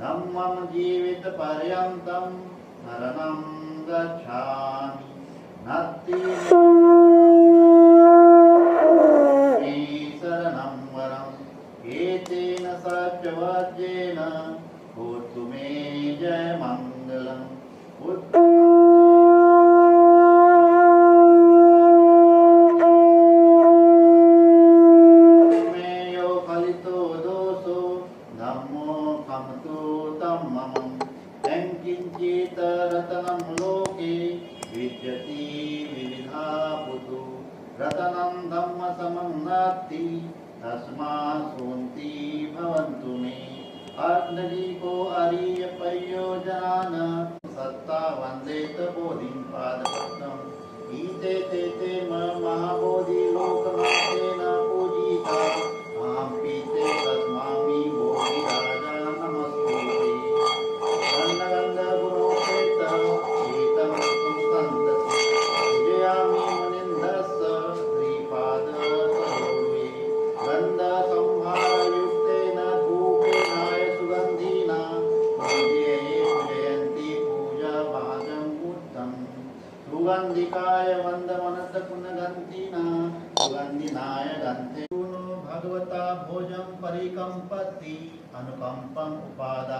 धम्मं जीवितपर्यन्तं शरणं गच्छामि नत्ति मे शरणं वरम् एतेन सत्यवाक्येन भूतु मे जयमङ्गलम् मेयो फलितो दोषो धम्मो खमतो तम्मम् यङ्किञ्चित् रतनं लोके विद्यति विविधा पुतु रतनं धम्मसमं नास्ति तस्मात् शोन्ति भवन्तु मे अग्नदीपो अरियपयोजनान सत्ता वन्देत बोधिं पादपद्मम् ईते ते महाबोधि लोकनाथेन पूजिता अहं पीते तस्मामि बोधिराजा नमस्तुते गन्धगन्धगुणोपेत एतं संसन्तति पूजयामि मुनिन्दस्य श्रीपादसरोरुहे गन्धसंहारयुक्तेन धूपेनाय सुगन्धिना पूजयन्ति पूजाभाजम् उत्तमम् सुगन्धिकाय वन्दमनसकुनगन्धिना सुगन्धिनाय गन्धे भगवता भोजं परिकम्पति अनुकम्पम् उपादा